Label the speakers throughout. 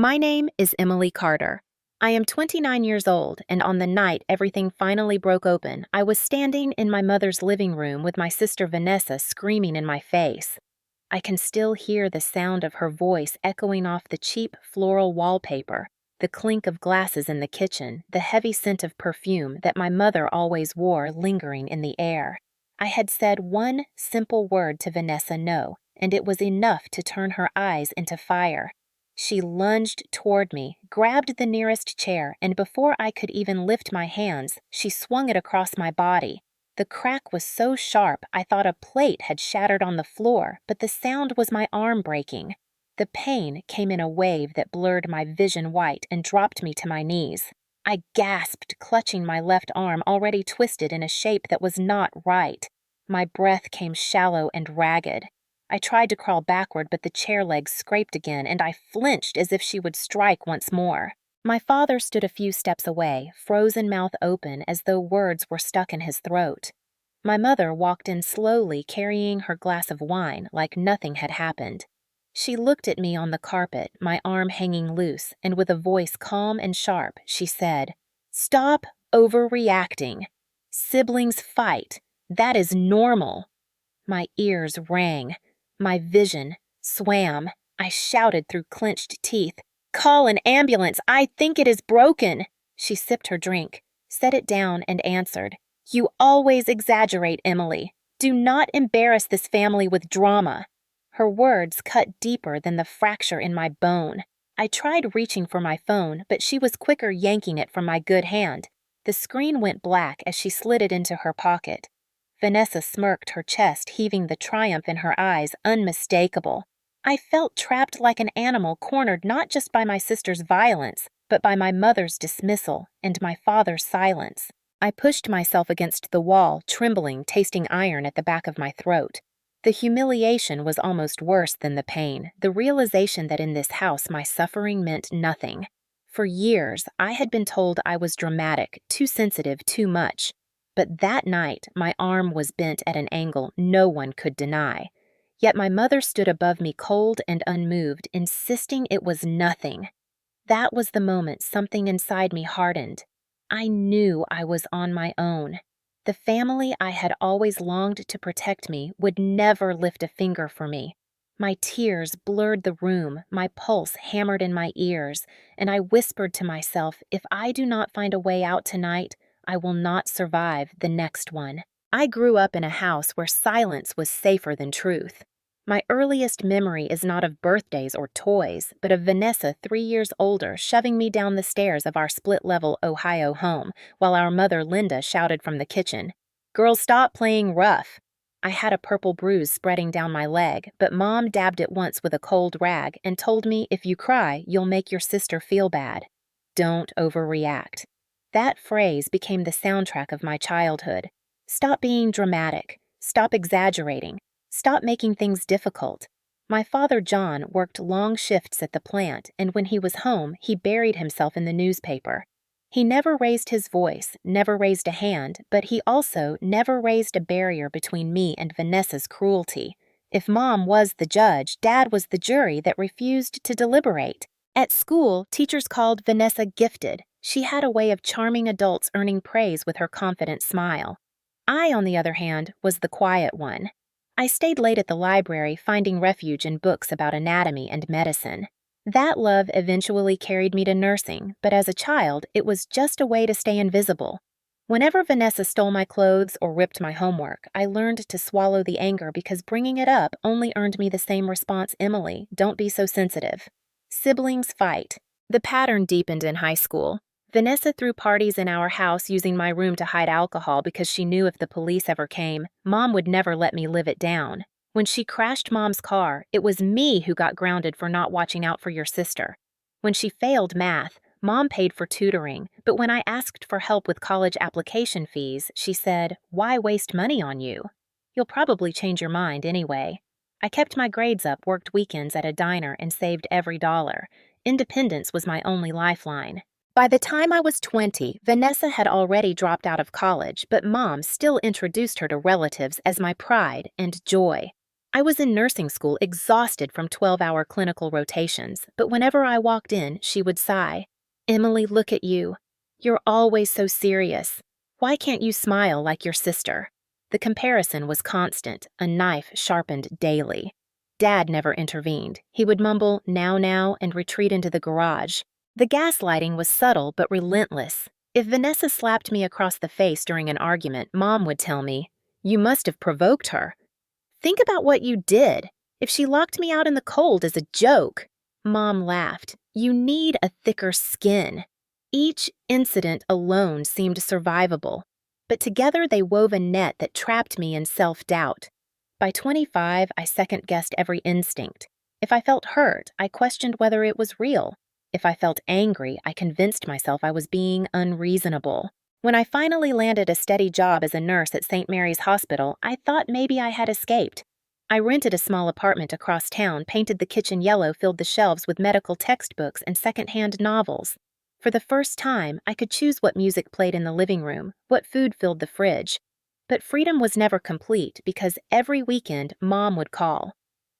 Speaker 1: My name is Emily Carter. I am 29 years old, and on the night everything finally broke open, I was standing in my mother's living room with my sister Vanessa screaming in my face. I can still hear the sound of her voice echoing off the cheap floral wallpaper, the clink of glasses in the kitchen, the heavy scent of perfume that my mother always wore lingering in the air. I had said one simple word to Vanessa no, and it was enough to turn her eyes into fire. She lunged toward me, grabbed the nearest chair, and before I could even lift my hands, she swung it across my body. The crack was so sharp I thought a plate had shattered on the floor, but the sound was my arm breaking. The pain came in a wave that blurred my vision white and dropped me to my knees. I gasped, clutching my left arm already twisted in a shape that was not right. My breath came shallow and ragged. I tried to crawl backward, but the chair legs scraped again, and I flinched as if she would strike once more. My father stood a few steps away, frozen mouth open as though words were stuck in his throat. My mother walked in slowly, carrying her glass of wine like nothing had happened. She looked at me on the carpet, my arm hanging loose, and with a voice calm and sharp, she said, "Stop overreacting. Siblings fight. That is normal." My ears rang. My vision swam. I shouted through clenched teeth, "Call an ambulance! I think it is broken!" She sipped her drink, set it down, and answered, "You always exaggerate, Emily. Do not embarrass this family with drama." Her words cut deeper than the fracture in my bone. I tried reaching for my phone, but she was quicker yanking it from my good hand. The screen went black as she slid it into her pocket. Vanessa smirked, her chest heaving, the triumph in her eyes unmistakable. I felt trapped like an animal, cornered not just by my sister's violence, but by my mother's dismissal and my father's silence. I pushed myself against the wall, trembling, tasting iron at the back of my throat. The humiliation was almost worse than the pain, the realization that in this house my suffering meant nothing. For years, I had been told I was dramatic, too sensitive, too much. But that night, my arm was bent at an angle no one could deny. Yet my mother stood above me cold and unmoved, insisting it was nothing. That was the moment something inside me hardened. I knew I was on my own. The family I had always longed to protect me would never lift a finger for me. My tears blurred the room, my pulse hammered in my ears, and I whispered to myself, if I do not find a way out tonight, I will not survive the next one. I grew up in a house where silence was safer than truth. My earliest memory is not of birthdays or toys, but of Vanessa 3 years older shoving me down the stairs of our split-level Ohio home, while our mother Linda shouted from the kitchen, "Girls, stop playing rough." I had a purple bruise spreading down my leg, but Mom dabbed it once with a cold rag and told me, if you cry, you'll make your sister feel bad. Don't overreact. That phrase became the soundtrack of my childhood. Stop being dramatic. Stop exaggerating. Stop making things difficult. My father, John, worked long shifts at the plant, and when he was home, he buried himself in the newspaper. He never raised his voice, never raised a hand, but he also never raised a barrier between me and Vanessa's cruelty. If Mom was the judge, Dad was the jury that refused to deliberate. At school, teachers called Vanessa gifted. She had a way of charming adults earning praise with her confident smile. I, on the other hand, was the quiet one. I stayed late at the library, finding refuge in books about anatomy and medicine. That love eventually carried me to nursing, but as a child, it was just a way to stay invisible. Whenever Vanessa stole my clothes or ripped my homework, I learned to swallow the anger because bringing it up only earned me the same response, Emily, don't be so sensitive. Siblings fight. The pattern deepened in high school. Vanessa threw parties in our house using my room to hide alcohol because she knew if the police ever came, Mom would never let me live it down. When she crashed Mom's car, it was me who got grounded for not watching out for your sister. When she failed math, Mom paid for tutoring, but when I asked for help with college application fees, she said, "Why waste money on you? You'll probably change your mind anyway." I kept my grades up, worked weekends at a diner, and saved every dollar. Independence was my only lifeline. By the time I was 20, Vanessa had already dropped out of college, but Mom still introduced her to relatives as my pride and joy. I was in nursing school, exhausted from 12-hour clinical rotations, but whenever I walked in, she would sigh. "Emily, look at you. You're always so serious. Why can't you smile like your sister?" The comparison was constant, a knife sharpened daily. Dad never intervened. He would mumble, "Now, now," and retreat into the garage. The gaslighting was subtle but relentless. If Vanessa slapped me across the face during an argument, Mom would tell me, "You must have provoked her. Think about what you did. If she locked me out in the cold as a joke." Mom laughed. "You need a thicker skin." Each incident alone seemed survivable, but together they wove a net that trapped me in self-doubt. By 25, I second-guessed every instinct. If I felt hurt, I questioned whether it was real. If I felt angry, I convinced myself I was being unreasonable. When I finally landed a steady job as a nurse at St. Mary's Hospital, I thought maybe I had escaped. I rented a small apartment across town, painted the kitchen yellow, filled the shelves with medical textbooks and secondhand novels. For the first time, I could choose what music played in the living room, what food filled the fridge. But freedom was never complete because every weekend, Mom would call.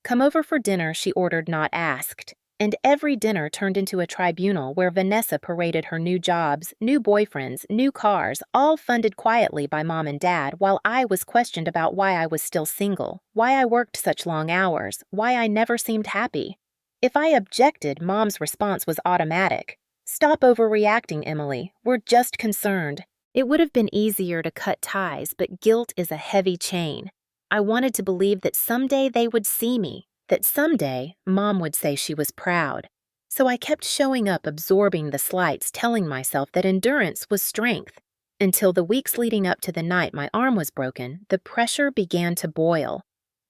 Speaker 1: "Come over for dinner," she ordered, not asked. And every dinner turned into a tribunal where Vanessa paraded her new jobs, new boyfriends, new cars, all funded quietly by Mom and Dad, while I was questioned about why I was still single, why I worked such long hours, why I never seemed happy. If I objected, Mom's response was automatic. "Stop overreacting, Emily. We're just concerned." It would have been easier to cut ties, but guilt is a heavy chain. I wanted to believe that someday they would see me, that someday Mom would say she was proud. So I kept showing up, absorbing the slights, telling myself that endurance was strength. Until the weeks leading up to the night my arm was broken, the pressure began to boil.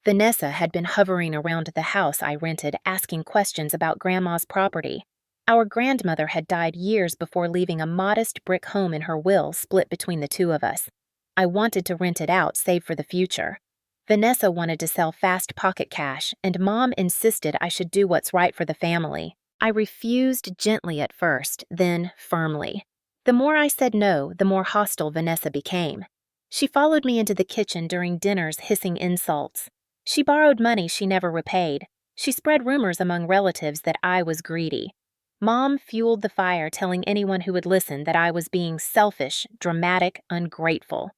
Speaker 1: Vanessa had been hovering around the house I rented, asking questions about Grandma's property. Our grandmother had died years before leaving a modest brick home in her will, split between the two of us. I wanted to rent it out, save for the future. Vanessa wanted to sell fast pocket cash, and Mom insisted I should do what's right for the family. I refused gently at first, then firmly. The more I said no, the more hostile Vanessa became. She followed me into the kitchen during dinners, hissing insults. She borrowed money she never repaid. She spread rumors among relatives that I was greedy. Mom fueled the fire, telling anyone who would listen that I was being selfish, dramatic, ungrateful.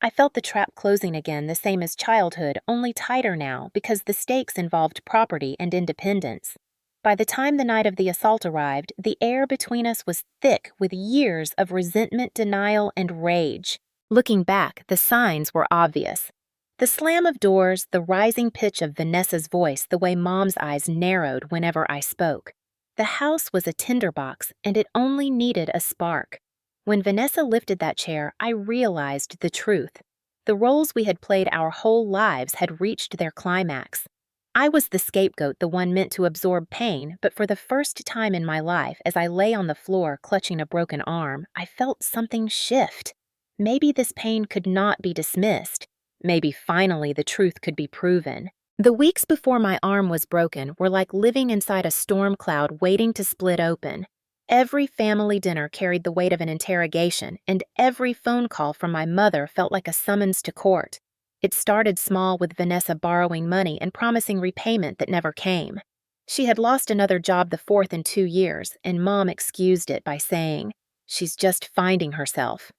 Speaker 1: I felt the trap closing again, the same as childhood, only tighter now because the stakes involved property and independence. By the time the night of the assault arrived, the air between us was thick with years of resentment, denial, and rage. Looking back, the signs were obvious. The slam of doors, the rising pitch of Vanessa's voice, the way Mom's eyes narrowed whenever I spoke. The house was a tinderbox, and it only needed a spark. When Vanessa lifted that chair, I realized the truth. The roles we had played our whole lives had reached their climax. I was the scapegoat, the one meant to absorb pain, but for the first time in my life, as I lay on the floor clutching a broken arm, I felt something shift. Maybe this pain could not be dismissed. Maybe finally the truth could be proven. The weeks before my arm was broken were like living inside a storm cloud waiting to split open. Every family dinner carried the weight of an interrogation, and every phone call from my mother felt like a summons to court. It started small with Vanessa borrowing money and promising repayment that never came. She had lost another job, the fourth in 2 years, and Mom excused it by saying, "She's just finding herself."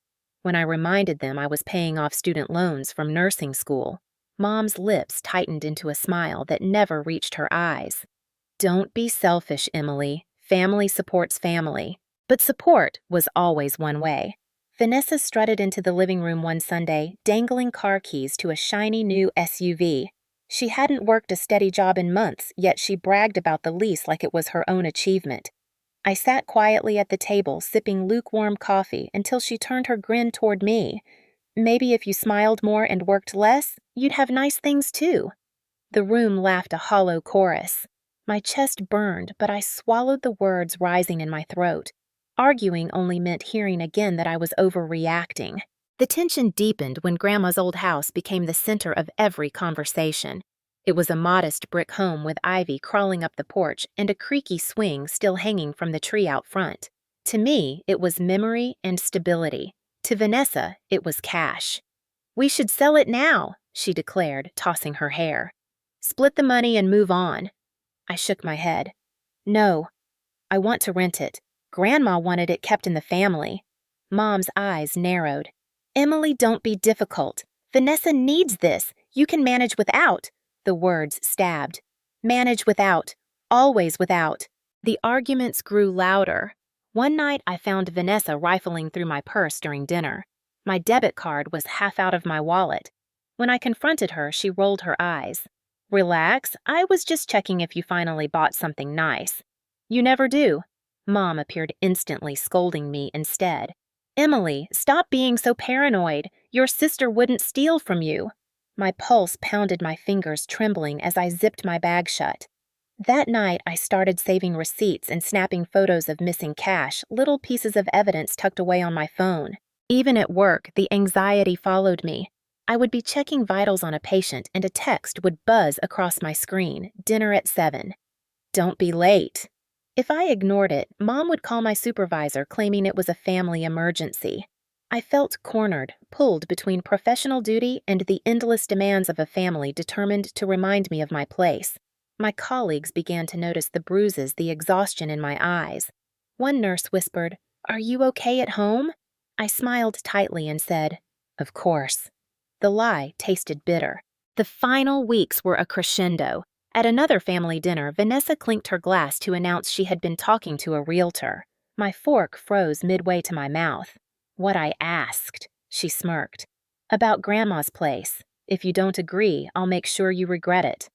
Speaker 1: When I reminded them I was paying off student loans from nursing school, Mom's lips tightened into a smile that never reached her eyes. "Don't be selfish, Emily. Family supports family." But support was always one way. Vanessa strutted into the living room one Sunday, dangling car keys to a shiny new SUV. She hadn't worked a steady job in months, yet she bragged about the lease like it was her own achievement. I sat quietly at the table, sipping lukewarm coffee, until she turned her grin toward me. "Maybe if you smiled more and worked less, you'd have nice things too." The room laughed a hollow chorus. My chest burned, but I swallowed the words rising in my throat. Arguing only meant hearing again that I was overreacting. The tension deepened when Grandma's old house became the center of every conversation. It was a modest brick home with ivy crawling up the porch and a creaky swing still hanging from the tree out front. To me, it was memory and stability. To Vanessa, it was cash. "We should sell it now," she declared, tossing her hair. Split the money and move on. I shook my head. No, I want to rent it. Grandma wanted it kept in the family. Mom's eyes narrowed. Emily, don't be difficult. Vanessa needs this. You can manage without. The words stabbed. Manage without. Always without. The arguments grew louder. One night I found Vanessa rifling through my purse during dinner. My debit card was half out of my wallet. When I confronted her, she rolled her eyes. Relax, I was just checking if you finally bought something nice. You never do. Mom appeared instantly, scolding me instead. Emily, stop being so paranoid. Your sister wouldn't steal from you. My pulse pounded, my fingers trembling as I zipped my bag shut. That night, I started saving receipts and snapping photos of missing cash, little pieces of evidence tucked away on my phone. Even at work, the anxiety followed me. I would be checking vitals on a patient and a text would buzz across my screen, dinner at 7. Don't be late. If I ignored it, Mom would call my supervisor claiming it was a family emergency. I felt cornered, pulled between professional duty and the endless demands of a family determined to remind me of my place. My colleagues began to notice the bruises, the exhaustion in my eyes. One nurse whispered, "Are you okay at home?" I smiled tightly and said, "Of course." The lie tasted bitter. The final weeks were a crescendo. At another family dinner, Vanessa clinked her glass to announce she had been talking to a realtor. My fork froze midway to my mouth. What I asked, she smirked. About Grandma's place. If you don't agree, I'll make sure you regret it.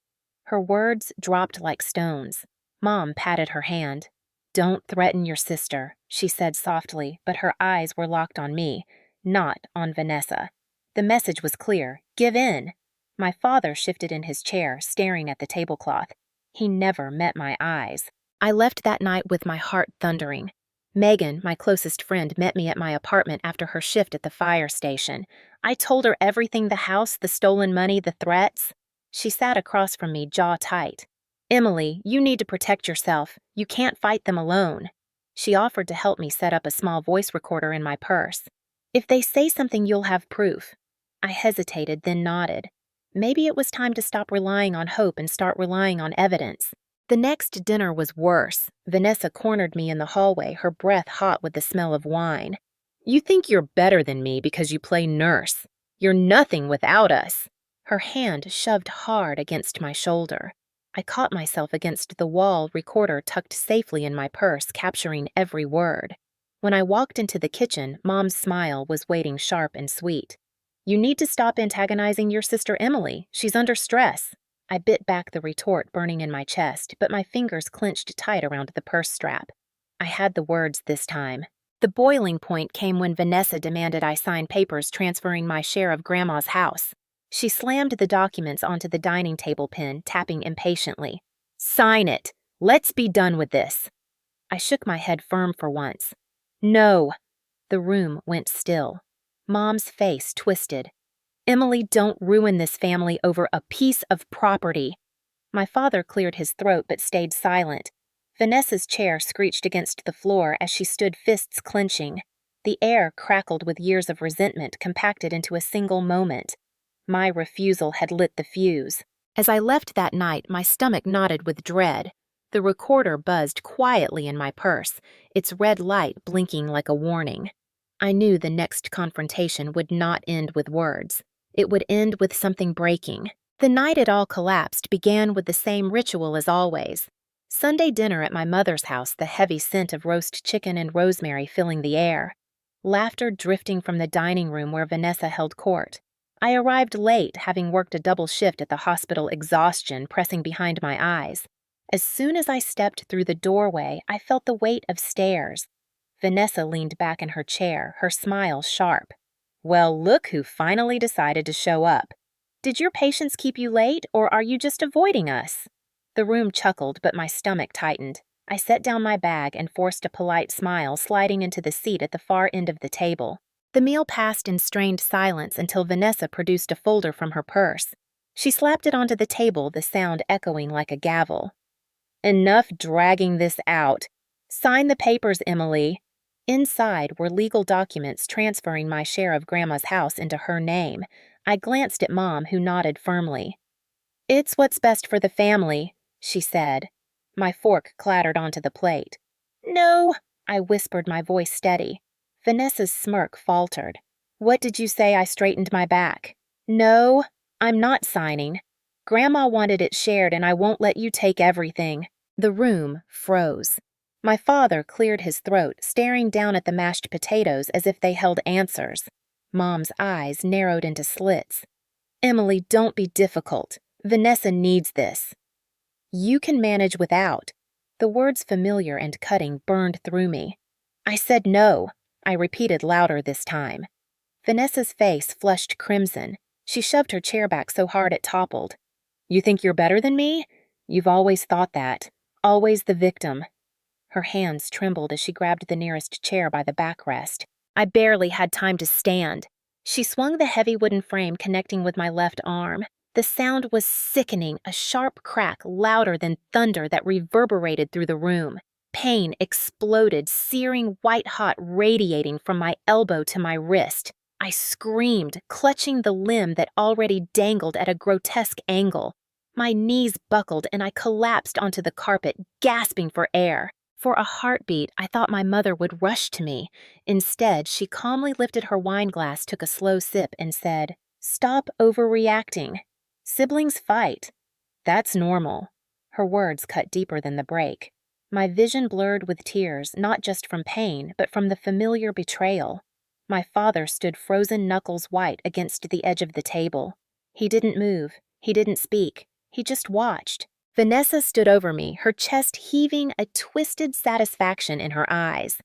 Speaker 1: Her words dropped like stones. Mom patted her hand. Don't threaten your sister, she said softly, but her eyes were locked on me, not on Vanessa. The message was clear. Give in. My father shifted in his chair, staring at the tablecloth. He never met my eyes. I left that night with my heart thundering. Megan, my closest friend, met me at my apartment after her shift at the fire station. I told her everything, the house, the stolen money, the threats. She sat across from me, jaw tight. Emily, you need to protect yourself. You can't fight them alone. She offered to help me set up a small voice recorder in my purse. If they say something, you'll have proof. I hesitated, then nodded. Maybe it was time to stop relying on hope and start relying on evidence. The next dinner was worse. Vanessa cornered me in the hallway, her breath hot with the smell of wine. You think you're better than me because you play nurse. You're nothing without us. Her hand shoved hard against my shoulder. I caught myself against the wall, recorder tucked safely in my purse, capturing every word. When I walked into the kitchen, Mom's smile was waiting sharp and sweet. You need to stop antagonizing your sister Emily. She's under stress. I bit back the retort burning in my chest, but my fingers clenched tight around the purse strap. I had the words this time. The boiling point came when Vanessa demanded I sign papers transferring my share of Grandma's house. She slammed the documents onto the dining table pin, tapping impatiently. Sign it. Let's be done with this. I shook my head firm for once. No. The room went still. Mom's face twisted. Emily, don't ruin this family over a piece of property. My father cleared his throat but stayed silent. Vanessa's chair screeched against the floor as she stood, fists clenching. The air crackled with years of resentment compacted into a single moment. My refusal had lit the fuse. As I left that night, my stomach knotted with dread. The recorder buzzed quietly in my purse, its red light blinking like a warning. I knew the next confrontation would not end with words. It would end with something breaking. The night it all collapsed began with the same ritual as always. Sunday dinner at my mother's house, the heavy scent of roast chicken and rosemary filling the air. Laughter drifting from the dining room where Vanessa held court. I arrived late, having worked a double shift at the hospital, exhaustion pressing behind my eyes. As soon as I stepped through the doorway, I felt the weight of stares. Vanessa leaned back in her chair, her smile sharp. Well, look who finally decided to show up. Did your patients keep you late, or are you just avoiding us? The room chuckled, but my stomach tightened. I set down my bag and forced a polite smile, sliding into the seat at the far end of the table. The meal passed in strained silence until Vanessa produced a folder from her purse. She slapped it onto the table, the sound echoing like a gavel. Enough dragging this out. Sign the papers, Emily. Inside were legal documents transferring my share of Grandma's house into her name. I glanced at Mom, who nodded firmly. It's what's best for the family, she said. My fork clattered onto the plate. No, I whispered, my voice steady. Vanessa's smirk faltered. What did you say I straightened my back? No, I'm not signing. Grandma wanted it shared and I won't let you take everything. The room froze. My father cleared his throat, staring down at the mashed potatoes as if they held answers. Mom's eyes narrowed into slits. Emily, don't be difficult. Vanessa needs this. You can manage without. The words familiar and cutting burned through me. I said no, I repeated louder this time. Vanessa's face flushed crimson. She shoved her chair back so hard it toppled. You think you're better than me? You've always thought that. Always the victim. Her hands trembled as she grabbed the nearest chair by the backrest. I barely had time to stand. She swung the heavy wooden frame connecting with my left arm. The sound was sickening, a sharp crack louder than thunder that reverberated through the room. Pain exploded, searing white-hot, radiating from my elbow to my wrist. I screamed, clutching the limb that already dangled at a grotesque angle. My knees buckled and I collapsed onto the carpet, gasping for air. For a heartbeat, I thought my mother would rush to me. Instead, she calmly lifted her wine glass, took a slow sip, and said, "Stop overreacting. Siblings fight. That's normal." Her words cut deeper than the break. My vision blurred with tears, not just from pain, but from the familiar betrayal. My father stood frozen knuckles white against the edge of the table. He didn't move. He didn't speak. He just watched. Vanessa stood over me, her chest heaving, a twisted satisfaction in her eyes.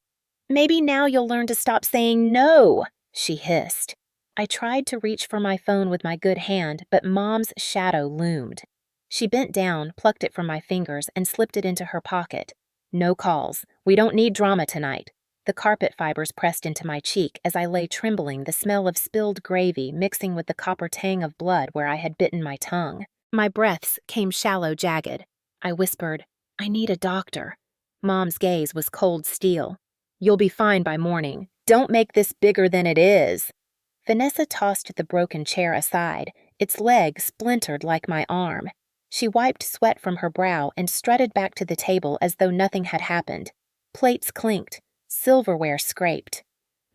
Speaker 1: "Maybe now you'll learn to stop saying no," she hissed. I tried to reach for my phone with my good hand, but Mom's shadow loomed. She bent down, plucked it from my fingers, and slipped it into her pocket. "No calls. We don't need drama tonight." The carpet fibers pressed into my cheek as I lay trembling, the smell of spilled gravy mixing with the copper tang of blood where I had bitten my tongue. My breaths came shallow, jagged. I whispered, "I need a doctor." Mom's gaze was cold steel. "You'll be fine by morning. Don't make this bigger than it is." Vanessa tossed the broken chair aside, its leg splintered like my arm. She wiped sweat from her brow and strutted back to the table as though nothing had happened. Plates clinked. Silverware scraped.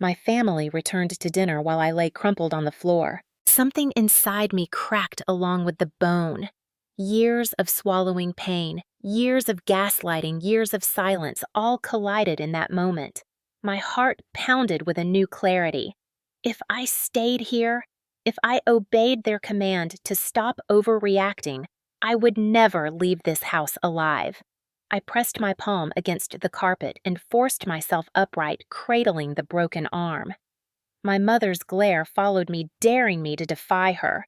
Speaker 1: My family returned to dinner while I lay crumpled on the floor. Something inside me cracked along with the bone. Years of swallowing pain, years of gaslighting, years of silence, all collided in that moment. My heart pounded with a new clarity. If I stayed here, if I obeyed their command to stop overreacting, I would never leave this house alive. I pressed my palm against the carpet and forced myself upright, cradling the broken arm. My mother's glare followed me, daring me to defy her.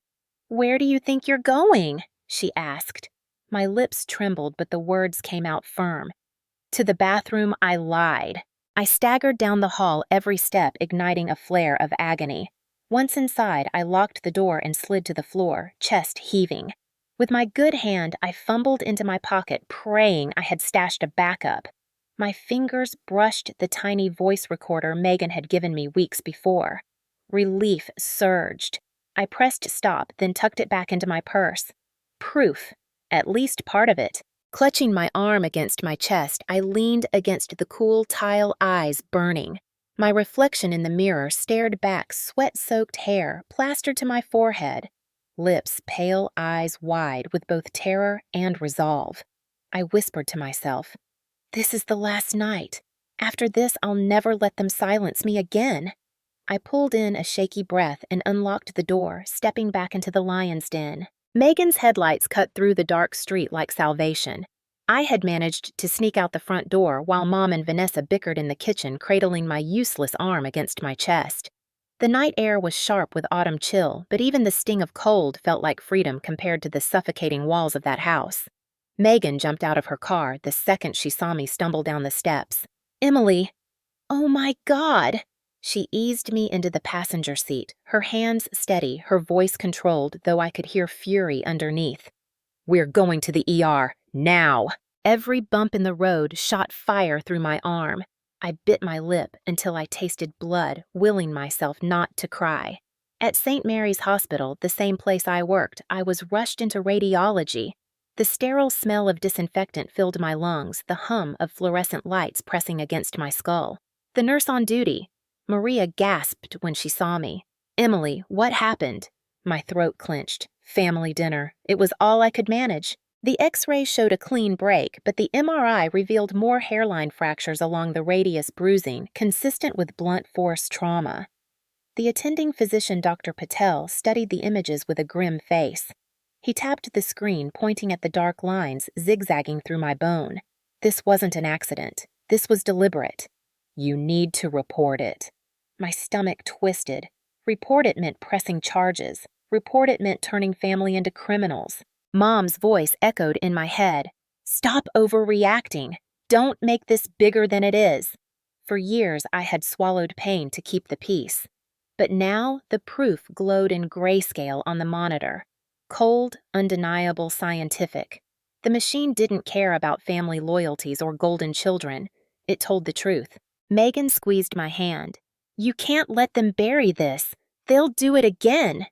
Speaker 1: "Where do you think you're going?" she asked. My lips trembled, but the words came out firm. "To the bathroom," I lied. I staggered down the hall, every step igniting a flare of agony. Once inside, I locked the door and slid to the floor, chest heaving. With my good hand, I fumbled into my pocket, praying I had stashed a backup. My fingers brushed the tiny voice recorder Megan had given me weeks before. Relief surged. I pressed stop, then tucked it back into my purse. Proof, at least part of it. Clutching my arm against my chest, I leaned against the cool tile eyes burning. My reflection in the mirror stared back, sweat-soaked hair plastered to my forehead. Lips pale, eyes wide with both terror and resolve. I whispered to myself, "This is the last night. After this, I'll never let them silence me again." I pulled in a shaky breath and unlocked the door, stepping back into the lion's den. Megan's headlights cut through the dark street like salvation. I had managed to sneak out the front door while Mom and Vanessa bickered in the kitchen, cradling my useless arm against my chest. The night air was sharp with autumn chill, but even the sting of cold felt like freedom compared to the suffocating walls of that house. Megan jumped out of her car the second she saw me stumble down the steps. "Emily!" "Oh my God!" She eased me into the passenger seat, her hands steady, her voice controlled, though I could hear fury underneath. "We're going to the ER, now!" Every bump in the road shot fire through my arm. I bit my lip until I tasted blood, willing myself not to cry. At St. Mary's Hospital, the same place I worked, I was rushed into radiology. The sterile smell of disinfectant filled my lungs, the hum of fluorescent lights pressing against my skull. The nurse on duty, Maria, gasped when she saw me. "Emily, what happened?" My throat clenched. Family dinner. It was all I could manage. The X-ray showed a clean break, but the MRI revealed more hairline fractures along the radius bruising, consistent with blunt force trauma. The attending physician, Dr. Patel, studied the images with a grim face. He tapped the screen, pointing at the dark lines zigzagging through my bone. This wasn't an accident. This was deliberate. "You need to report it." My stomach twisted. Report it meant pressing charges. Report it meant turning family into criminals. Mom's voice echoed in my head. "Stop overreacting. Don't make this bigger than it is." For years, I had swallowed pain to keep the peace. But now, the proof glowed in grayscale on the monitor. Cold, undeniable, scientific. The machine didn't care about family loyalties or golden children. It told the truth. Megan squeezed my hand. "You can't let them bury this. They'll do it again."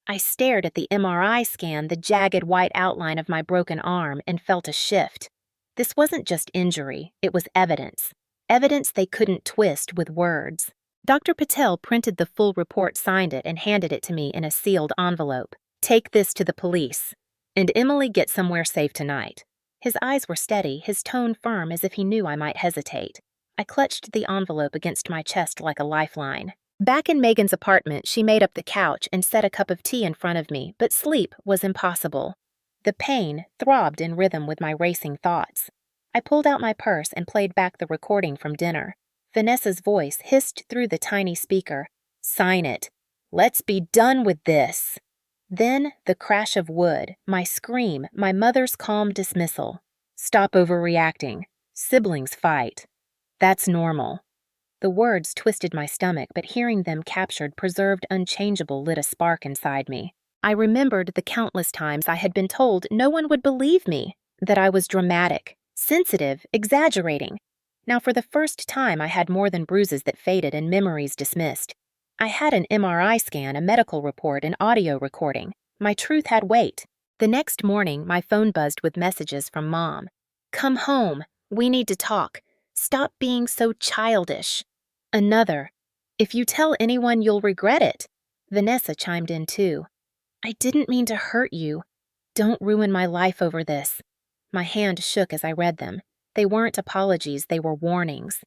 Speaker 1: I stared at the MRI scan, the jagged white outline of my broken arm, and felt a shift. This wasn't just injury, it was evidence. Evidence they couldn't twist with words. Dr. Patel printed the full report, signed it, and handed it to me in a sealed envelope. "Take this to the police. And Emily, get somewhere safe tonight." His eyes were steady, his tone firm as if he knew I might hesitate. I clutched the envelope against my chest like a lifeline. Back in Megan's apartment, she made up the couch and set a cup of tea in front of me, but sleep was impossible. The pain throbbed in rhythm with my racing thoughts. I pulled out my purse and played back the recording from dinner. Vanessa's voice hissed through the tiny speaker. "Sign it. Let's be done with this." Then the crash of wood, my scream, my mother's calm dismissal. "Stop overreacting. Siblings fight. That's normal." The words twisted my stomach, but hearing them captured, preserved, unchangeable lit a spark inside me. I remembered the countless times I had been told no one would believe me, that I was dramatic, sensitive, exaggerating. Now for the first time I had more than bruises that faded and memories dismissed. I had an MRI scan, a medical report, an audio recording. My truth had weight. The next morning, my phone buzzed with messages from Mom. "Come home. We need to talk. Stop being so childish." Another. "If you tell anyone, you'll regret it." Vanessa chimed in too. "I didn't mean to hurt you. Don't ruin my life over this." My hand shook as I read them. They weren't apologies, they were warnings.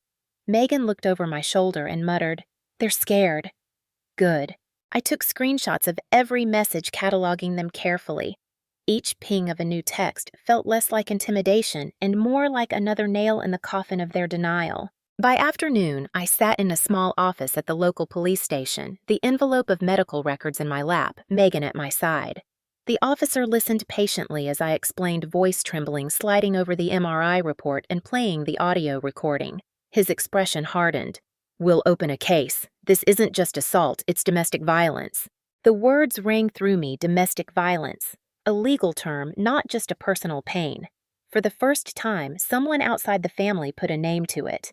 Speaker 1: Megan looked over my shoulder and muttered, "They're scared." Good. I took screenshots of every message, cataloging them carefully. Each ping of a new text felt less like intimidation and more like another nail in the coffin of their denial. By afternoon, I sat in a small office at the local police station, the envelope of medical records in my lap, Megan at my side. The officer listened patiently as I explained, voice trembling, sliding over the MRI report and playing the audio recording. His expression hardened. "We'll open a case. This isn't just assault, it's domestic violence." The words rang through me, domestic violence. A legal term, not just a personal pain. For the first time, someone outside the family put a name to it.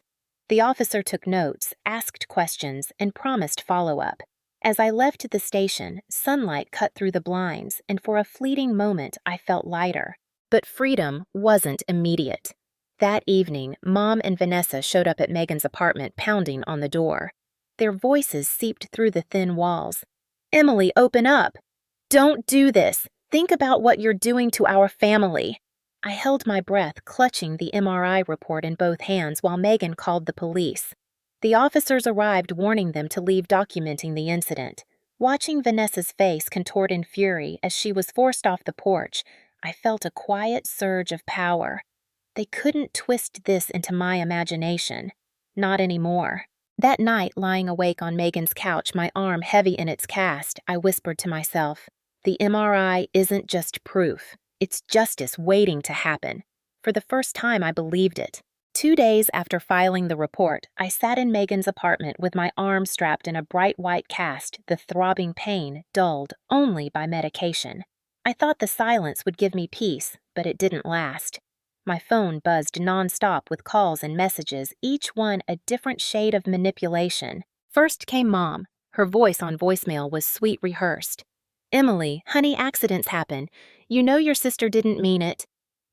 Speaker 1: The officer took notes, asked questions, and promised follow-up. As I left the station, sunlight cut through the blinds, and for a fleeting moment I felt lighter. But freedom wasn't immediate. That evening, Mom and Vanessa showed up at Megan's apartment, pounding on the door. Their voices seeped through the thin walls. "Emily, open up! Don't do this! Think about what you're doing to our family!" I held my breath, clutching the MRI report in both hands while Megan called the police. The officers arrived, warning them to leave, documenting the incident. Watching Vanessa's face contort in fury as she was forced off the porch, I felt a quiet surge of power. They couldn't twist this into my imagination. Not anymore. That night, lying awake on Megan's couch, my arm heavy in its cast, I whispered to myself, "The MRI isn't just proof. It's justice waiting to happen." For the first time, I believed it. 2 days after filing the report, I sat in Megan's apartment with my arm strapped in a bright white cast, the throbbing pain dulled only by medication. I thought the silence would give me peace, but it didn't last. My phone buzzed nonstop with calls and messages, each one a different shade of manipulation. First came Mom, Her voice on voicemail was sweet rehearsed. "Emily, honey, accidents happen. You know your sister didn't mean it.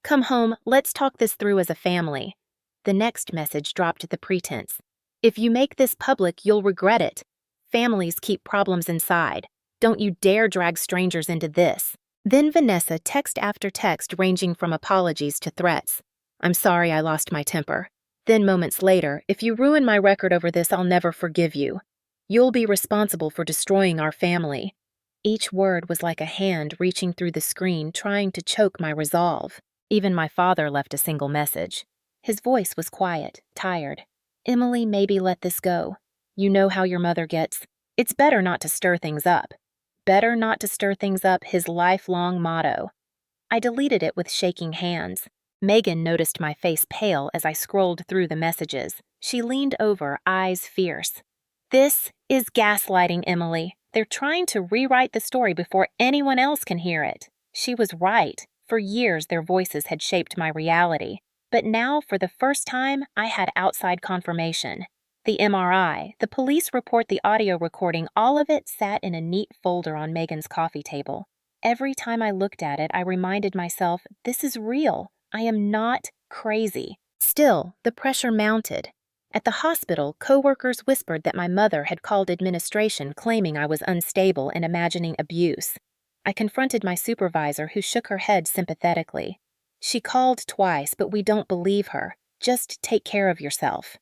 Speaker 1: Come home, let's talk this through as a family." The next message dropped the pretense. "If you make this public, you'll regret it. Families keep problems inside. Don't you dare drag strangers into this." Then Vanessa text after text ranging from apologies to threats. "I'm sorry I lost my temper." Then moments later, "If you ruin my record over this, I'll never forgive you. You'll be responsible for destroying our family." Each word was like a hand reaching through the screen trying to choke my resolve. Even my father left a single message. His voice was quiet, tired. "Emily, maybe let this go. You know how your mother gets. It's better not to stir things up." Better not to stir things up, his lifelong motto. I deleted it with shaking hands. Megan noticed my face pale as I scrolled through the messages. She leaned over, eyes fierce. "This is gaslighting, Emily. They're trying to rewrite the story before anyone else can hear it." She was right. For years, their voices had shaped my reality. But now, for the first time, I had outside confirmation. The MRI, the police report, the audio recording, all of it sat in a neat folder on Megan's coffee table. Every time I looked at it, I reminded myself, this is real. I am not crazy. Still, the pressure mounted. At the hospital, coworkers whispered that my mother had called administration claiming I was unstable and imagining abuse. I confronted my supervisor, who shook her head sympathetically. "She called twice, but we don't believe her. Just take care of yourself."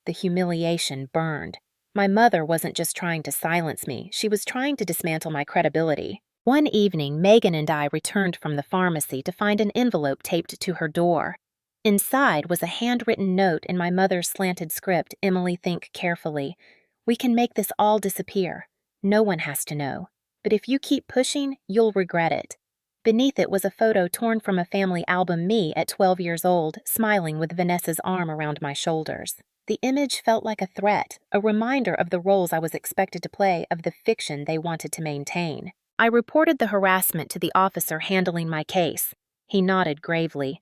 Speaker 1: The humiliation burned. My mother wasn't just trying to silence me, she was trying to dismantle my credibility. One evening, Megan and I returned from the pharmacy to find an envelope taped to her door. Inside was a handwritten note in my mother's slanted script, "Emily, think carefully. We can make this all disappear. No one has to know. But if you keep pushing, you'll regret it." Beneath it was a photo torn from a family album, me at 12 years old, smiling with Vanessa's arm around my shoulders. The image felt like a threat, a reminder of the roles I was expected to play, of the fiction they wanted to maintain. I reported the harassment to the officer handling my case. He nodded gravely.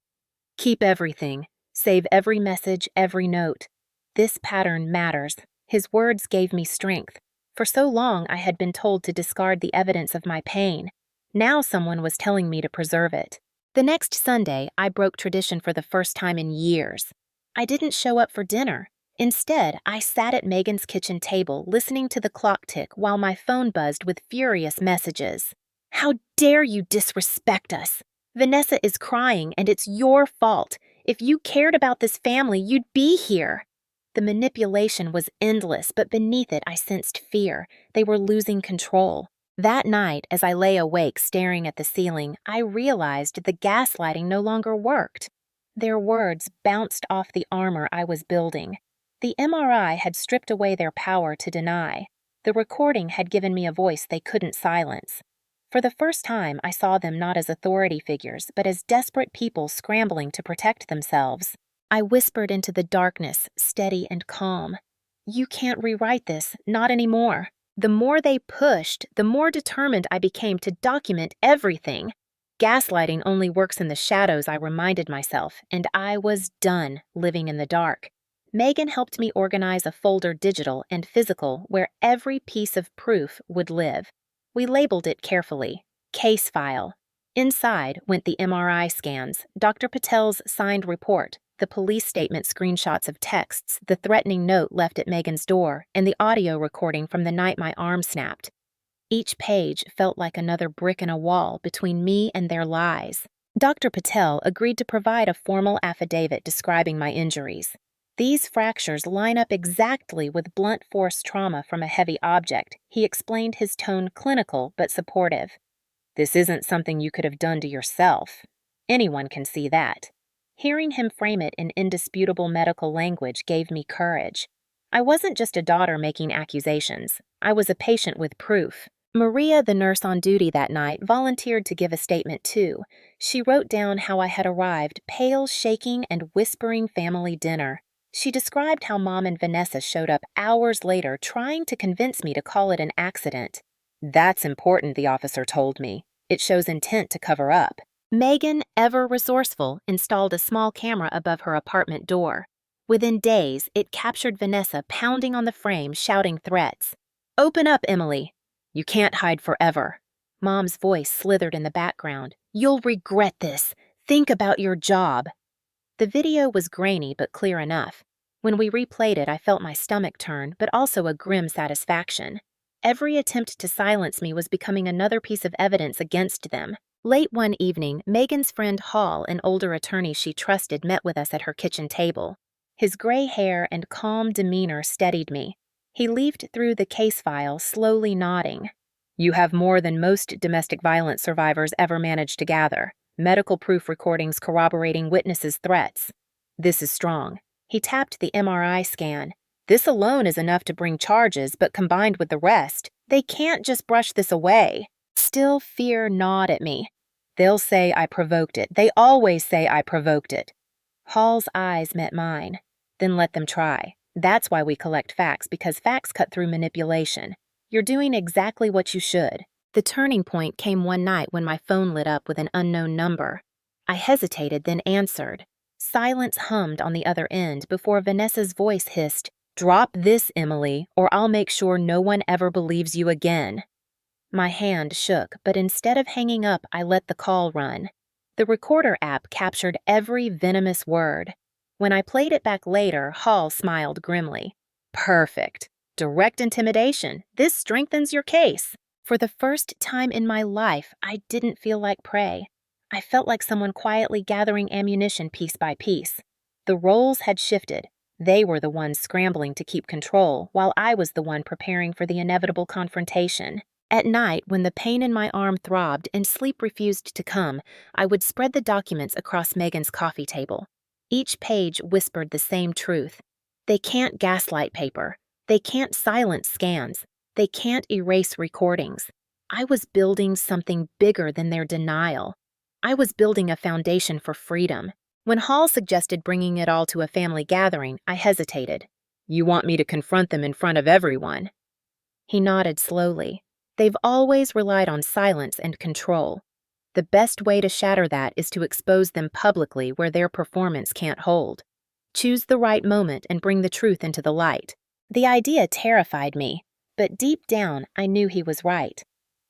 Speaker 1: "Keep everything. Save every message, every note. This pattern matters." His words gave me strength. For so long, I had been told to discard the evidence of my pain. Now someone was telling me to preserve it. The next Sunday, I broke tradition for the first time in years. I didn't show up for dinner. Instead, I sat at Megan's kitchen table listening to the clock tick while my phone buzzed with furious messages. "How dare you disrespect us? Vanessa is crying and it's your fault. If you cared about this family, you'd be here." The manipulation was endless, but beneath it I sensed fear. They were losing control. That night, as I lay awake staring at the ceiling, I realized the gaslighting no longer worked. Their words bounced off the armor I was building. The MRI had stripped away their power to deny. The recording had given me a voice they couldn't silence. For the first time, I saw them not as authority figures, but as desperate people scrambling to protect themselves. I whispered into the darkness, steady and calm. "You can't rewrite this, not anymore." The more they pushed, the more determined I became to document everything. Gaslighting only works in the shadows, I reminded myself, and I was done living in the dark. Megan helped me organize a folder, digital and physical, where every piece of proof would live. We labeled it carefully, "Case File." Inside went the MRI scans, Dr. Patel's signed report, the police statement, screenshots of texts, the threatening note left at Megan's door, and the audio recording from the night my arm snapped. Each page felt like another brick in a wall between me and their lies. Dr. Patel agreed to provide a formal affidavit describing my injuries. "These fractures line up exactly with blunt force trauma from a heavy object," he explained, his tone clinical but supportive. "This isn't something you could have done to yourself. Anyone can see that." Hearing him frame it in indisputable medical language gave me courage. I wasn't just a daughter making accusations. I was a patient with proof. Maria, the nurse on duty that night, volunteered to give a statement too. She wrote down how I had arrived, pale, shaking, and whispering family dinner. She described how Mom and Vanessa showed up hours later trying to convince me to call it an accident. "That's important," the officer told me. "It shows intent to cover up." Megan, ever resourceful, installed a small camera above her apartment door. Within days, it captured Vanessa pounding on the frame, shouting threats. Open up, Emily. You can't hide forever. Mom's voice slithered in the background. You'll regret this. Think about your job. The video was grainy but clear enough. When we replayed it, I felt my stomach turn, but also a grim satisfaction. Every attempt to silence me was becoming another piece of evidence against them. Late one evening, Megan's friend Hall, an older attorney she trusted, met with us at her kitchen table. His gray hair and calm demeanor steadied me. He leafed through the case file, slowly nodding. You have more than most domestic violence survivors ever managed to gather. Medical proof recordings corroborating witnesses' threats. This is strong. He tapped the MRI scan. This alone is enough to bring charges, but combined with the rest, they can't just brush this away. Still, fear gnawed at me. They'll say I provoked it. They always say I provoked it. Hall's eyes met mine. Then let them try. That's why we collect facts, because facts cut through manipulation. You're doing exactly what you should. The turning point came one night when my phone lit up with an unknown number. I hesitated, then answered. Silence hummed on the other end before Vanessa's voice hissed, Drop this, Emily, or I'll make sure no one ever believes you again. My hand shook, but instead of hanging up, I let the call run. The recorder app captured every venomous word. When I played it back later, Hall smiled grimly. Perfect. Direct intimidation. This strengthens your case. For the first time in my life, I didn't feel like prey. I felt like someone quietly gathering ammunition piece by piece. The roles had shifted. They were the ones scrambling to keep control, while I was the one preparing for the inevitable confrontation. At night, when the pain in my arm throbbed and sleep refused to come, I would spread the documents across Megan's coffee table. Each page whispered the same truth. They can't gaslight paper. They can't silence scans. They can't erase recordings. I was building something bigger than their denial. I was building a foundation for freedom. When Hall suggested bringing it all to a family gathering, I hesitated. You want me to confront them in front of everyone? He nodded slowly. They've always relied on silence and control. The best way to shatter that is to expose them publicly where their performance can't hold. Choose the right moment and bring the truth into the light. The idea terrified me, but deep down I knew he was right.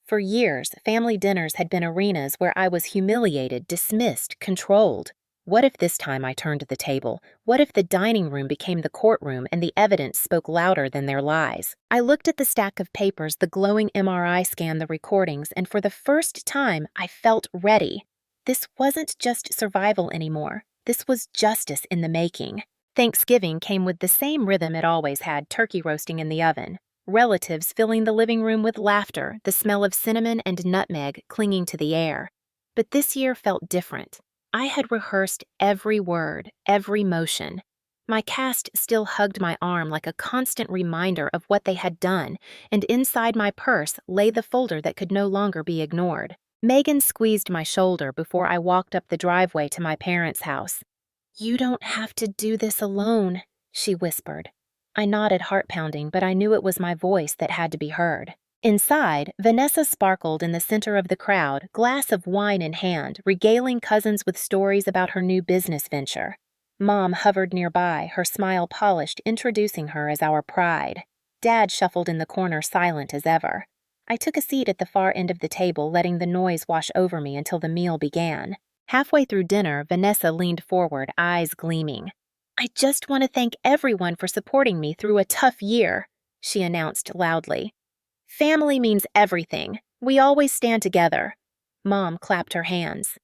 Speaker 1: For years, family dinners had been arenas where I was humiliated, dismissed, controlled. What if this time I turned the table? What if the dining room became the courtroom and the evidence spoke louder than their lies? I looked at the stack of papers, the glowing MRI scan, the recordings, and for the first time, I felt ready. This wasn't just survival anymore. This was justice in the making. Thanksgiving came with the same rhythm it always had, turkey roasting in the oven. Relatives filling the living room with laughter, the smell of cinnamon and nutmeg clinging to the air. But this year felt different. I had rehearsed every word, every motion. My cast still hugged my arm like a constant reminder of what they had done, and inside my purse lay the folder that could no longer be ignored. Megan squeezed my shoulder before I walked up the driveway to my parents' house. You don't have to do this alone, she whispered. I nodded, heart-pounding, but I knew it was my voice that had to be heard. Inside, Vanessa sparkled in the center of the crowd, glass of wine in hand, regaling cousins with stories about her new business venture. Mom hovered nearby, her smile polished, introducing her as our pride. Dad shuffled in the corner, silent as ever. I took a seat at the far end of the table, letting the noise wash over me until the meal began. Halfway through dinner, Vanessa leaned forward, eyes gleaming. I just want to thank everyone for supporting me through a tough year, she announced loudly. Family means everything. We always stand together. Mom clapped her hands.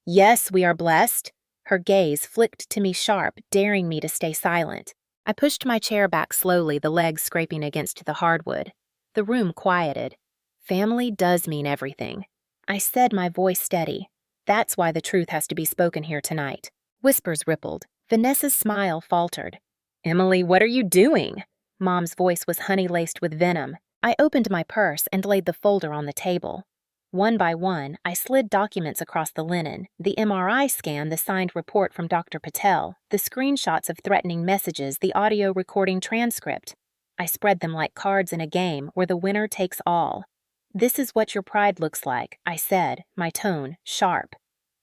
Speaker 1: Yes, we are blessed. Her gaze flicked to me sharp, daring me to stay silent. I pushed my chair back slowly, the legs scraping against the hardwood. The room quieted. Family does mean everything. I said, my voice steady. That's why the truth has to be spoken here tonight. Whispers rippled. Vanessa's smile faltered. Emily, what are you doing? Mom's voice was honey-laced with venom. I opened my purse and laid the folder on the table. One by one, I slid documents across the linen, the MRI scan, the signed report from Dr. Patel, the screenshots of threatening messages, the audio recording transcript. I spread them like cards in a game where the winner takes all. This is what your pride looks like, I said, my tone sharp.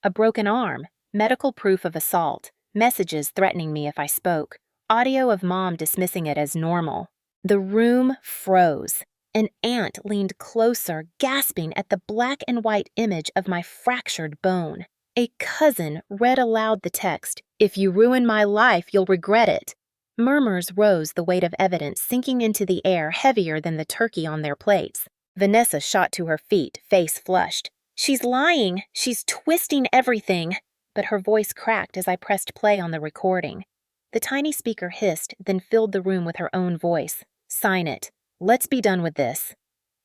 Speaker 1: A broken arm, medical proof of assault, messages threatening me if I spoke, audio of Mom dismissing it as normal. The room froze. An aunt leaned closer, gasping at the black and white image of my fractured bone. A cousin read aloud the text, "If you ruin my life, you'll regret it." Murmurs rose, the weight of evidence sinking into the air heavier than the turkey on their plates. Vanessa shot to her feet, face flushed. "She's lying! She's twisting everything!" But her voice cracked as I pressed play on the recording. The tiny speaker hissed, then filled the room with her own voice. "Sign it. Let's be done with this."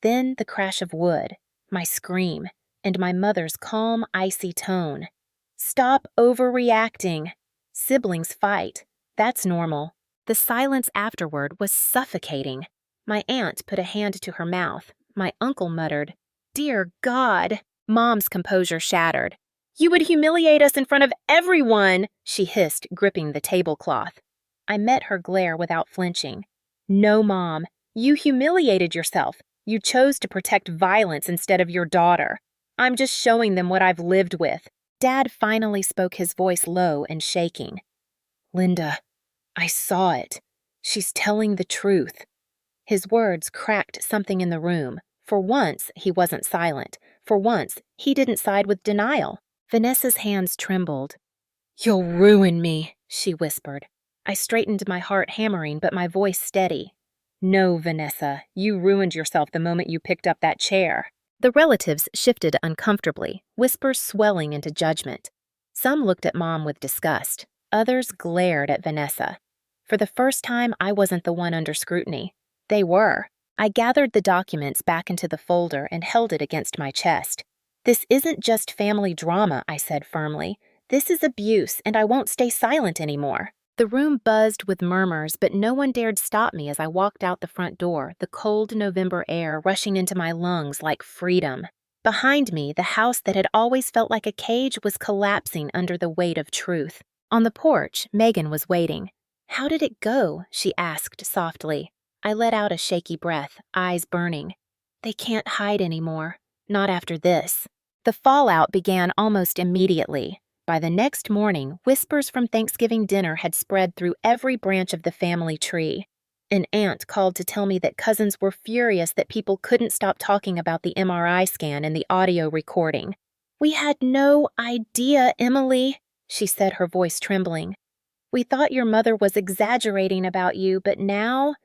Speaker 1: Then the crash of wood, my scream, and my mother's calm, icy tone. "Stop overreacting. Siblings fight. That's normal." The silence afterward was suffocating. My aunt put a hand to her mouth. My uncle muttered, "Dear God." Mom's composure shattered. "You would humiliate us in front of everyone," she hissed, gripping the tablecloth. I met her glare without flinching. "No, Mom. You humiliated yourself. You chose to protect violence instead of your daughter. I'm just showing them what I've lived with." Dad finally spoke, his voice low and shaking. "Linda, I saw it. She's telling the truth." His words cracked something in the room. For once, he wasn't silent. For once, he didn't side with denial. Vanessa's hands trembled. "You'll ruin me," she whispered. I straightened, my heart hammering, but my voice steady. "No, Vanessa, you ruined yourself the moment you picked up that chair." The relatives shifted uncomfortably, whispers swelling into judgment. Some looked at Mom with disgust. Others glared at Vanessa. For the first time, I wasn't the one under scrutiny. They were. I gathered the documents back into the folder and held it against my chest. "This isn't just family drama," I said firmly. "This is abuse, and I won't stay silent anymore." The room buzzed with murmurs, but no one dared stop me as I walked out the front door, the cold November air rushing into my lungs like freedom. Behind me, the house that had always felt like a cage was collapsing under the weight of truth. On the porch, Megan was waiting. "How did it go?" she asked softly. I let out a shaky breath, eyes burning. "They can't hide anymore. Not after this." The fallout began almost immediately. By the next morning, whispers from Thanksgiving dinner had spread through every branch of the family tree. An aunt called to tell me that cousins were furious that people couldn't stop talking about the MRI scan and the audio recording. "We had no idea, Emily," she said, her voice trembling. "We thought your mother was exaggerating about you, but now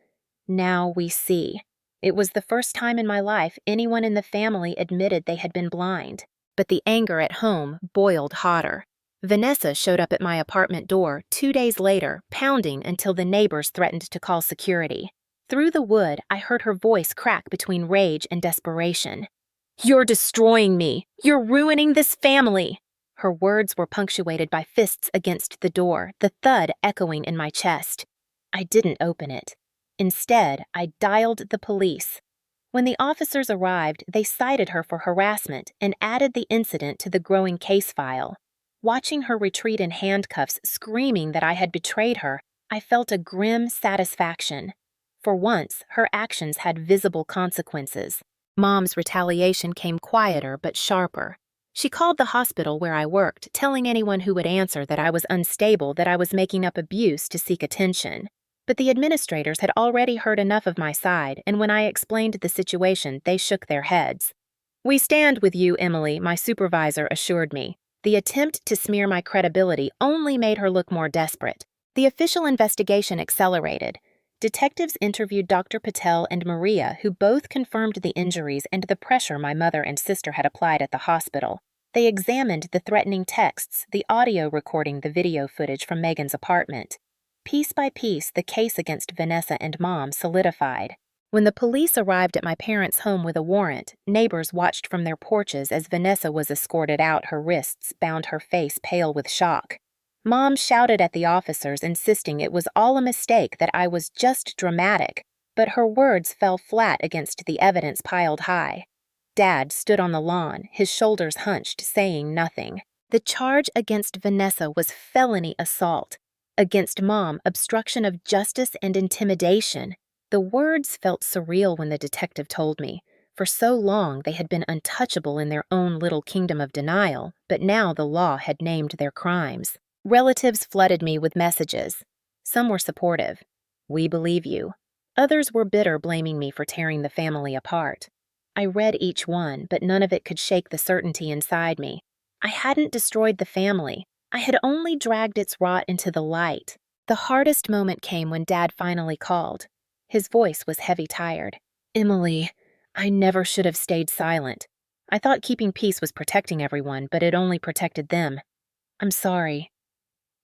Speaker 1: we see." It was the first time in my life anyone in the family admitted they had been blind. But the anger at home boiled hotter. Vanessa showed up at my apartment door 2 days later, pounding until the neighbors threatened to call security. Through the wood, I heard her voice crack between rage and desperation. "You're destroying me. You're ruining this family." Her words were punctuated by fists against the door, the thud echoing in my chest. I didn't open it. Instead, I dialed the police. When the officers arrived, they cited her for harassment and added the incident to the growing case file. Watching her retreat in handcuffs, screaming that I had betrayed her, I felt a grim satisfaction. For once, her actions had visible consequences. Mom's retaliation came quieter but sharper. She called the hospital where I worked, telling anyone who would answer that I was unstable, that I was making up abuse to seek attention. But the administrators had already heard enough of my side, and when I explained the situation, they shook their heads. "We stand with you, Emily," my supervisor assured me. The attempt to smear my credibility only made her look more desperate. The official investigation accelerated. Detectives interviewed Dr. Patel and Maria, who both confirmed the injuries and the pressure my mother and sister had applied at the hospital. They examined the threatening texts, the audio recording, the video footage from Megan's apartment. Piece by piece, the case against Vanessa and Mom solidified. When the police arrived at my parents' home with a warrant, neighbors watched from their porches as Vanessa was escorted out, her wrists bound, her face pale with shock. Mom shouted at the officers, insisting it was all a mistake, that I was just dramatic, but her words fell flat against the evidence piled high. Dad stood on the lawn, his shoulders hunched, saying nothing. The charge against Vanessa was felony assault. Against Mom, obstruction of justice and intimidation. The words felt surreal when the detective told me. For so long, they had been untouchable in their own little kingdom of denial, but now the law had named their crimes. Relatives flooded me with messages. Some were supportive. "We believe you." Others were bitter, blaming me for tearing the family apart. I read each one, but none of it could shake the certainty inside me. I hadn't destroyed the family. I had only dragged its rot into the light. The hardest moment came when Dad finally called. His voice was heavy, tired. "Emily, I never should have stayed silent. I thought keeping peace was protecting everyone, but it only protected them. I'm sorry."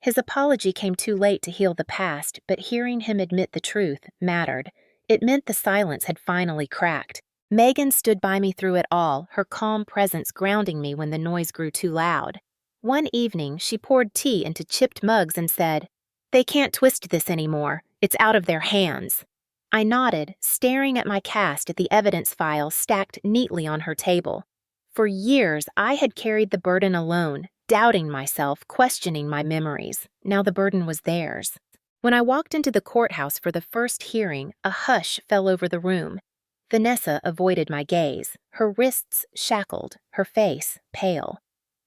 Speaker 1: His apology came too late to heal the past, but hearing him admit the truth mattered. It meant the silence had finally cracked. Megan stood by me through it all, her calm presence grounding me when the noise grew too loud. One evening, she poured tea into chipped mugs and said, "They can't twist this anymore. It's out of their hands." I nodded, staring at my cast at the evidence file stacked neatly on her table. For years, I had carried the burden alone, doubting myself, questioning my memories. Now the burden was theirs. When I walked into the courthouse for the first hearing, a hush fell over the room. Vanessa avoided my gaze, her wrists shackled, her face pale.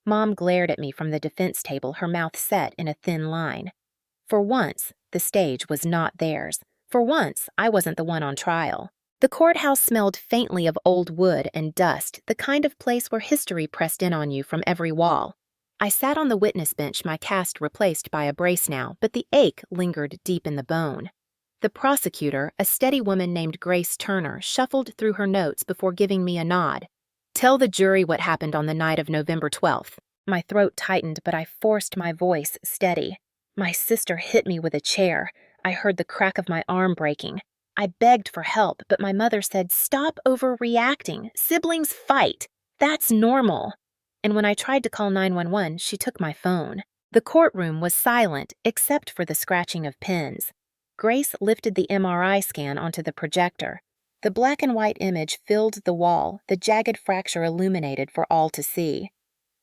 Speaker 1: Mom glared at me from the defense table, her mouth set in a thin line. For once, the stage was not theirs. For once, I wasn't the one on trial. The courthouse smelled faintly of old wood and dust, the kind of place where history pressed in on you from every wall. I sat on the witness bench, my cast replaced by a brace now, but the ache lingered deep in the bone. The prosecutor, a steady woman named Grace Turner, shuffled through her notes before giving me a nod. "Tell the jury what happened on the night of November 12th. My throat tightened, but I forced my voice steady. My sister hit me with a chair. I heard the crack of my arm breaking. I begged for help, but my mother said, "Stop overreacting. Siblings fight. That's normal." And when I tried to call 911, she took my phone. The courtroom was silent, except for the scratching of pens. Grace lifted the MRI scan onto the projector. The black and white image filled the wall, the jagged fracture illuminated for all to see.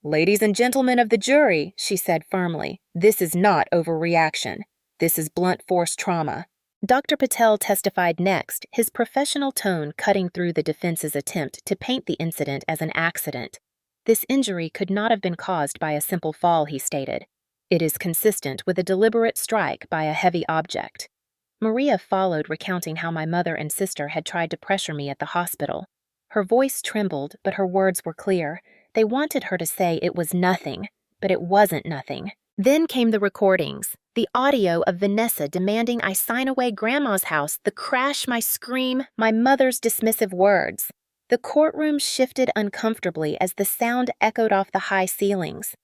Speaker 1: "Ladies and gentlemen of the jury," she said firmly, "this is not overreaction. This is blunt force trauma." Dr. Patel testified next, his professional tone cutting through the defense's attempt to paint the incident as an accident. "This injury could not have been caused by a simple fall," he stated. "It is consistent with a deliberate strike by a heavy object." Maria followed, recounting how my mother and sister had tried to pressure me at the hospital. Her voice trembled, but her words were clear. They wanted her to say it was nothing, but it wasn't nothing. Then came the recordings, the audio of Vanessa demanding I sign away Grandma's house, the crash, my scream, my mother's dismissive words. The courtroom shifted uncomfortably as the sound echoed off the high ceilings.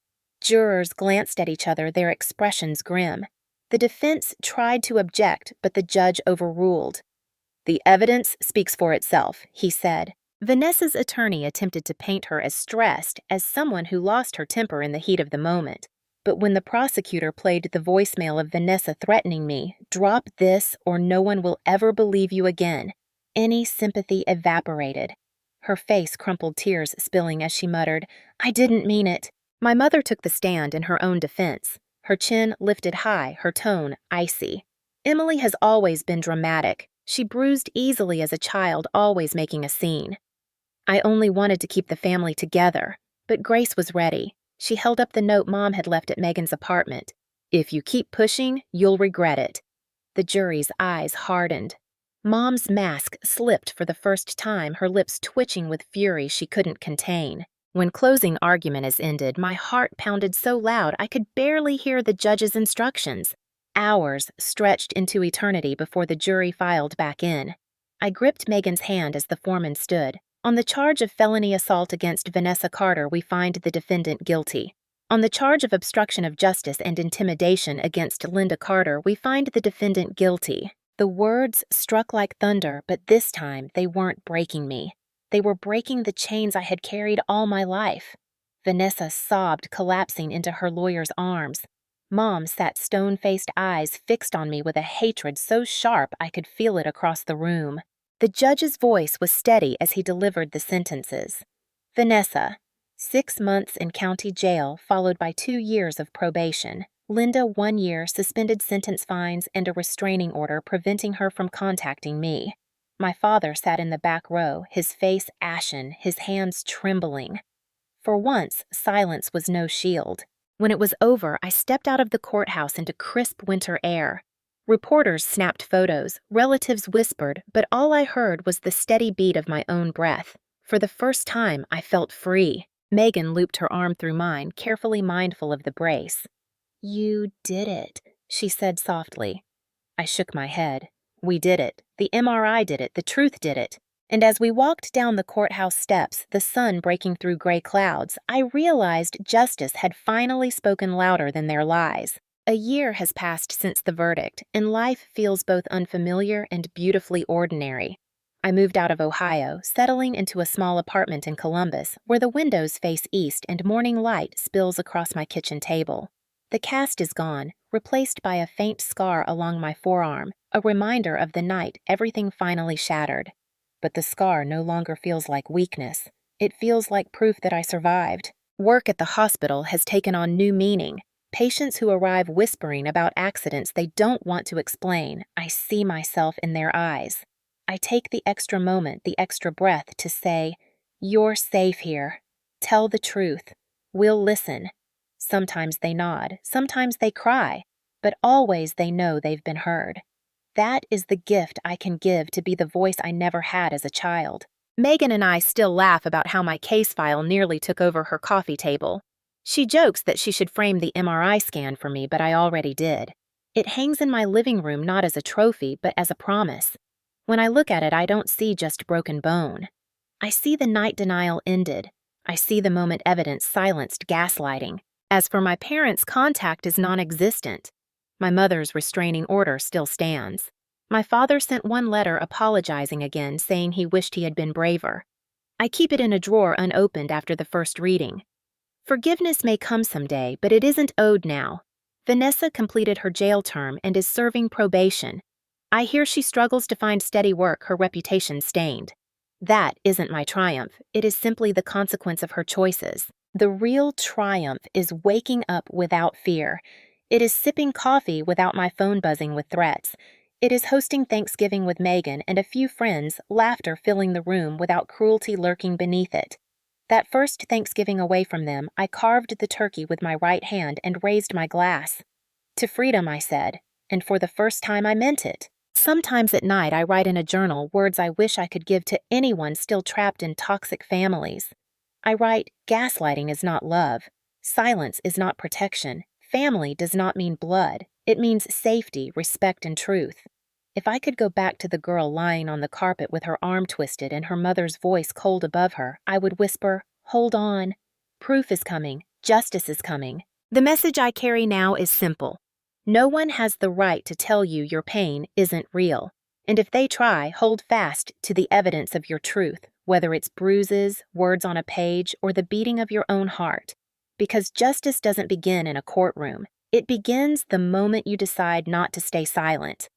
Speaker 1: Jurors glanced at each other, their expressions grim. The defense tried to object, but the judge overruled. "The evidence speaks for itself," he said. Vanessa's attorney attempted to paint her as stressed, as someone who lost her temper in the heat of the moment. But when the prosecutor played the voicemail of Vanessa threatening me, "Drop this or no one will ever believe you again," any sympathy evaporated. Her face crumpled, tears spilling as she muttered, "I didn't mean it." My mother took the stand in her own defense, her chin lifted high, her tone icy. "Emily has always been dramatic. She bruised easily as a child, always making a scene. I only wanted to keep the family together." But Grace was ready. She held up the note Mom had left at Megan's apartment. "If you keep pushing, you'll regret it." The jury's eyes hardened. Mom's mask slipped for the first time, her lips twitching with fury she couldn't contain. When closing argument is ended, my heart pounded so loud I could barely hear the judge's instructions. Hours stretched into eternity before the jury filed back in. I gripped Megan's hand as the foreman stood. "On the charge of felony assault against Vanessa Carter, we find the defendant guilty. On the charge of obstruction of justice and intimidation against Linda Carter, we find the defendant guilty." The words struck like thunder, but this time they weren't breaking me. They were breaking the chains I had carried all my life. Vanessa sobbed, collapsing into her lawyer's arms. Mom sat stone-faced, eyes fixed on me with a hatred so sharp I could feel it across the room. The judge's voice was steady as he delivered the sentences. "Vanessa, 6 months in county jail followed by 2 years of probation. Linda, 1 year, suspended sentence, fines, and a restraining order preventing her from contacting me." My father sat in the back row, his face ashen, his hands trembling. For once, silence was no shield. When it was over, I stepped out of the courthouse into crisp winter air. Reporters snapped photos, relatives whispered, but all I heard was the steady beat of my own breath. For the first time, I felt free. Megan looped her arm through mine, carefully mindful of the brace. "You did it," she said softly. I shook my head. We did it. The MRI did it. The truth did it. And as we walked down the courthouse steps, the sun breaking through gray clouds, I realized justice had finally spoken louder than their lies. A year has passed since the verdict, and life feels both unfamiliar and beautifully ordinary. I moved out of Ohio, settling into a small apartment in Columbus, where the windows face east and morning light spills across my kitchen table. The cast is gone, replaced by a faint scar along my forearm, a reminder of the night everything finally shattered. But the scar no longer feels like weakness. It feels like proof that I survived. Work at the hospital has taken on new meaning. Patients who arrive whispering about accidents they don't want to explain, I see myself in their eyes. I take the extra moment, the extra breath to say, "You're safe here. Tell the truth. We'll listen." Sometimes they nod, sometimes they cry, but always they know they've been heard. That is the gift I can give to be the voice I never had as a child. Megan and I still laugh about how my case file nearly took over her coffee table. She jokes that she should frame the MRI scan for me, but I already did. It hangs in my living room not as a trophy, but as a promise. When I look at it, I don't see just broken bone. I see the night denial ended. I see the moment evidence silenced gaslighting. As for my parents, contact is non-existent. My mother's restraining order still stands. My father sent one letter apologizing again, saying he wished he had been braver. I keep it in a drawer unopened after the first reading. Forgiveness may come someday, but it isn't owed now. Vanessa completed her jail term and is serving probation. I hear she struggles to find steady work, her reputation stained. That isn't my triumph. It is simply the consequence of her choices. The real triumph is waking up without fear. It is sipping coffee without my phone buzzing with threats. It is hosting Thanksgiving with Megan and a few friends, laughter filling the room without cruelty lurking beneath it. That first Thanksgiving away from them, I carved the turkey with my right hand and raised my glass. To freedom, I said, and for the first time I meant it. Sometimes at night I write in a journal words I wish I could give to anyone still trapped in toxic families. I write, gaslighting is not love. Silence is not protection. Family does not mean blood. It means safety, respect, and truth. If I could go back to the girl lying on the carpet with her arm twisted and her mother's voice cold above her, I would whisper, "Hold on. Proof is coming. Justice is coming." The message I carry now is simple. No one has the right to tell you your pain isn't real. And if they try, hold fast to the evidence of your truth, whether it's bruises, words on a page, or the beating of your own heart. Because justice doesn't begin in a courtroom. It begins the moment you decide not to stay silent.